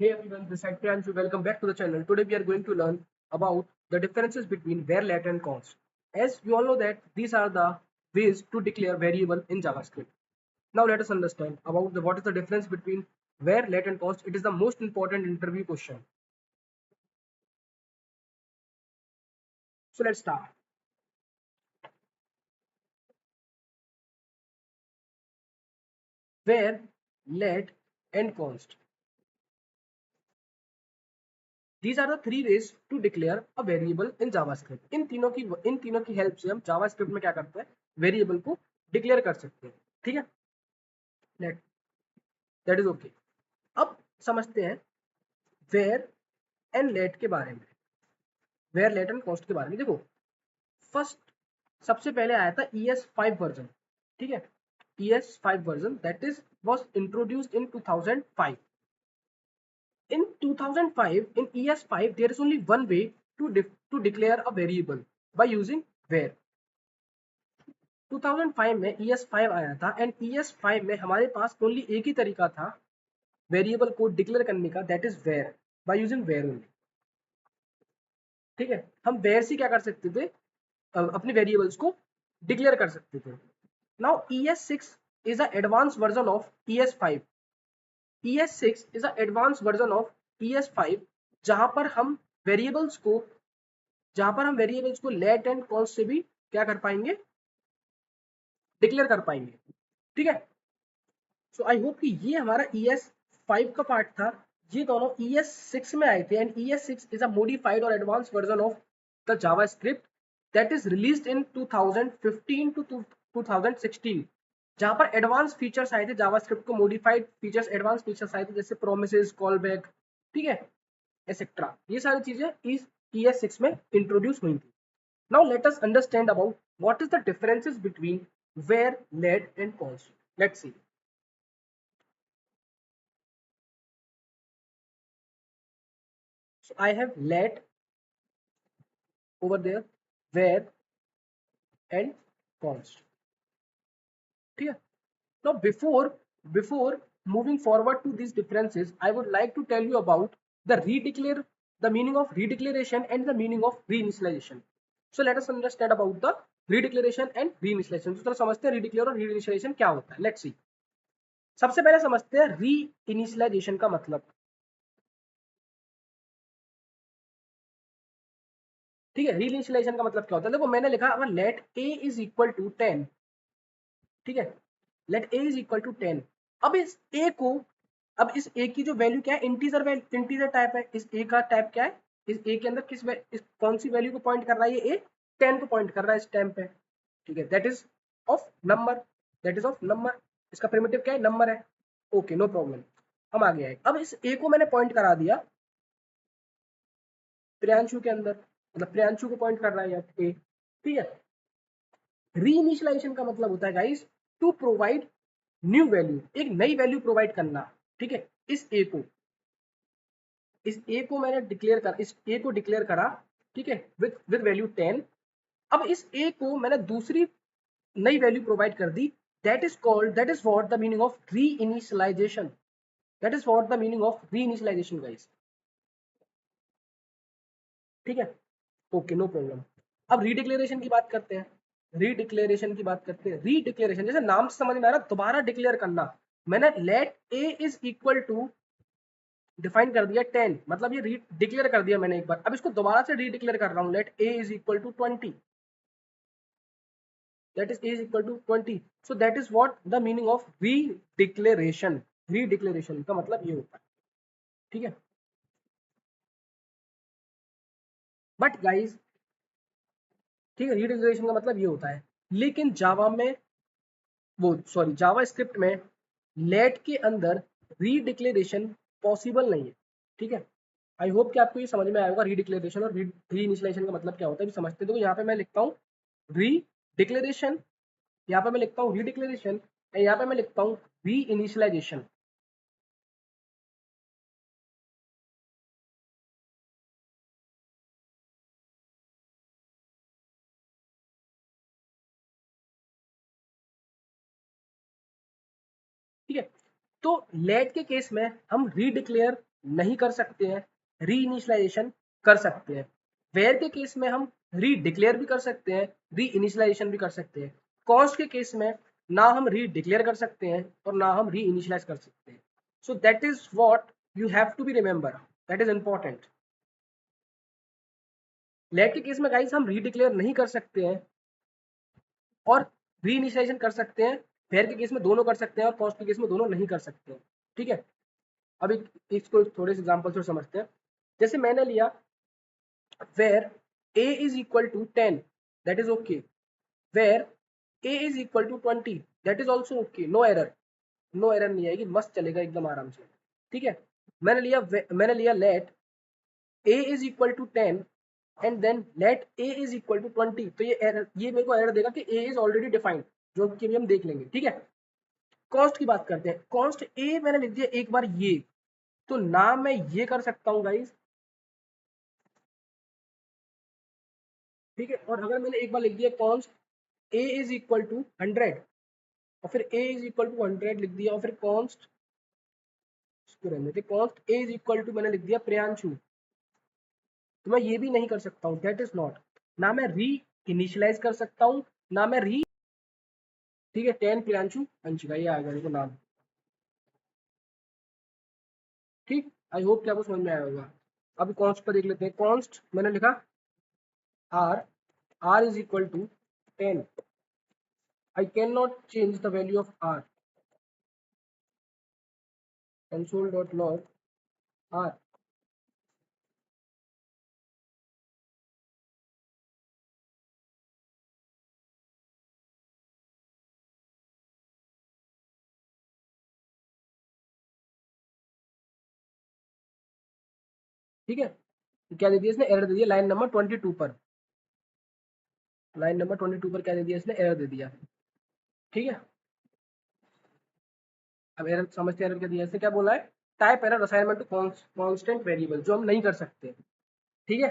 Hey everyone, this is Priyanshu. Welcome back to the channel. Today we are going to learn about the differences between var, let and const. As we all know that these are the ways to declare variable in JavaScript. Now let us understand about what is the difference between var, let and const. It is the most important interview question. So let's start. Var, let and const. These are the three ways to declare a variable in JavaScript. इन तीनों की help से हम JavaScript में क्या करते हैं, variable को declare कर सकते हैं. ठीक है, दैट इज ओके. अब समझते हैं वेयर एंड लेट के बारे में, वेयर लेट एंड कॉस्ट के बारे में. देखो, फर्स्ट सबसे पहले आया था ES5 वर्जन. ठीक है, ES5 version that is was introduced in 2005. In 2005, in ES5, there is only one way to declare a variable by using where. 2005 में ES5 आया था एंड ES5 में हमारे पास ओनली एक ही तरीका था वेरिएबल को डिक्लेयर करने का, that is var, by using var only. ठीक है, हम वेयर से क्या कर सकते थे, अपने वेरिएबल्स को डिक्लेयर कर सकते थे. Now ES6 is a advance version of ES5. ES6 is a advance version of ES5 जहां पर हम वेरिएबल्स को लेट एंड कॉन्स्ट से भी क्या कर पाएंगे, डिक्लेयर कर पाएंगे. ठीक है, सो आई होप कि ये हमारा ES5 का पार्ट था. ये दोनों ES6 में आए थे and ES6 is a modified और advance version of the JavaScript that is released in 2015 to 2016, जहां पर एडवांस फीचर्स आए थे जावास्क्रिप्ट को, मॉडिफाइड फीचर्स, एडवांस फीचर्स आए थे जैसे प्रोमिसेस, कॉलबैक, ठीक है, एसेट्रा. ये सारी चीजें इस ES6 में इंट्रोड्यूस हुई थी. Now let us understand about what is the differences between var, let and const. Let's see. So I have let over there, where and const. ठीक है. Now before moving forward to these differences, I would like to tell you about the meaning of redeclaration and the meaning of reinitialization. So let us understand about the redeclaration and reinitialization. तो समझते हैं redeclare और reinitialization क्या होता है. Let's see. सबसे पहले समझते हैं reinitialization का मतलब. ठीक है, रीइनिशियलाइजेशन का मतलब क्या होता है. देखो, मैंने लिखा अगर let a is equal to 10. ठीक है, let a is equal to 10. अब इस a की जो वैल्यू क्या है, इंटीजर टाइप है. इस a का टाइप क्या है, इस a के अंदर कौन सी वैल्यू को पॉइंट कर रहा है, ये a 10 को पॉइंट कर रहा है इस टाइम पे. ठीक है, दैट इज ऑफ नंबर. इसका प्रिमिटिव क्या है, नंबर है. Okay, no problem. हम आगे आए. अब इस a को मैंने पॉइंट करा दिया प्रियांशु के अंदर, मतलब प्रियांशु को पॉइंट कर रहा है a. ठीक है, रीइनिशियलाइजेशन का मतलब होता है guys to provide new value, एक नई वैल्यू प्रोवाइड करना. ठीक है, इस ए को मैंने डिक्लेयर करा. ठीक है, विद वैल्यू 10. अब इस ए को मैंने दूसरी नई वैल्यू प्रोवाइड कर दी. That is what the meaning of reinitialization. Guys. ठीक है, ओके, नो प्रॉब्लम. अब रीडिक्लेरेशन की बात करते हैं. रीडिक्लेरेशन जैसे नाम से समझ में आ रहा, दोबारा डिक्लेयर करना. मैंने let a is equal to define कर दिया 10, मतलब ये डिक्लेयर कर दिया मैंने एक बार. अब इसको दोबारा से रीडिक्लेयर कर रहा हूं. Let a is equal to 20. That is a is equal to 20. So that is what the meaning of redeclaration का मतलब ये होता है. ठीक है, बट गाइज, ठीक है, रीडिक्लेरेशन का मतलब ये होता है, लेकिन जावा स्क्रिप्ट में लेट के अंदर रीडिक्लेरेशन पॉसिबल नहीं है. ठीक है, आई होप कि आपको ये समझ में आएगा रीडिक्लेरेशन और रीइनिशियलाइजेशन का मतलब क्या होता है. भी समझते हैं. तो यहाँ पे मैं लिखता हूँ रीडिक्लेरेशन, यहाँ पे मैं लिखता हूँ रीडिक्लेरेशन, यहाँ पे मैं लिखता हूँ रीइनिशियलाइजेशन. ठीक है, तो लेट के केस में हम रीडिक्लेयर नहीं कर सकते हैं, री इनिशियलाइजेशन कर सकते हैं। वेयर के केस में हम री डिक्लेयर भी कर सकते हैं, री इनिशियलाइजेशन भी कर सकते हैं। कॉस्ट के केस में ना हम री डिक्लेयर कर सकते हैं और ना हम री इनिशियलाइज कर सकते हैं। So that is what you have to be remember, that is important. Let के केस में गाइस हम री डिक्लेयर नहीं कर सकते हैं और री इनिशियलाइजेशन कर सकते हैं। फेयर के केस में दोनों कर सकते हैं और कॉस्ट के केस में दोनों नहीं कर सकते हैं। ठीक है, अब इसको थोड़े से एग्जांपल से समझते हैं। जैसे मैंने लिया where a is equal to 10, that is okay, where a is equal to 20, that is also okay, no error, no error नहीं आएगी, मस्त चलेगा एकदम आराम से। ठीक है, मैंने लिया let a is equal to 10 and then let a is equal to 20, तो ये मेरे को एरर देगा कि a is already defined, जो कि भी हम देख लेंगे। ठीक है, कॉस्ट की बात करते हैं। कॉस्ट a मैंने लिख दिया एक बार ये, तो ना मैं ये कर सकता हूँ गाइस, ठीक है, और अगर मैंने एक बार लिख दिया const a is equal to 100 और फिर a इज इक्वल टू 100 लिख दिया और फिर कॉन्स्ट, इसको रहने देते, const a is equal to मैंने लिख दिया प्रियांशु, तो मैं ये भी नहीं कर सकता हूँ, दैट इज नॉट, ना मैं री इनिशियलाइज कर सकता हूँ ना मैं री, ठीक है, 10 प्रियांशु अंशिका ये आएगा देखो नाम। ठीक, आई होप कि आपको समझ में आया होगा। अब कॉन्स्ट पर देख लेते हैं। कॉन्स्ट मैंने लिखा r, r is equal to 10, I can not change the value of r, console.log r, ठीक है, क्या दे दिया इसने, एरर दे दिया लाइन नंबर 22 पर, लाइन नंबर 22 पर क्या दे दिया इसने, एरर दे दिया। ठीक है, अब एरर समझते हैं, एरर क्या दिया, इसने क्या बोला है, type error assignment to constant variable, जो हम नहीं कर सकते।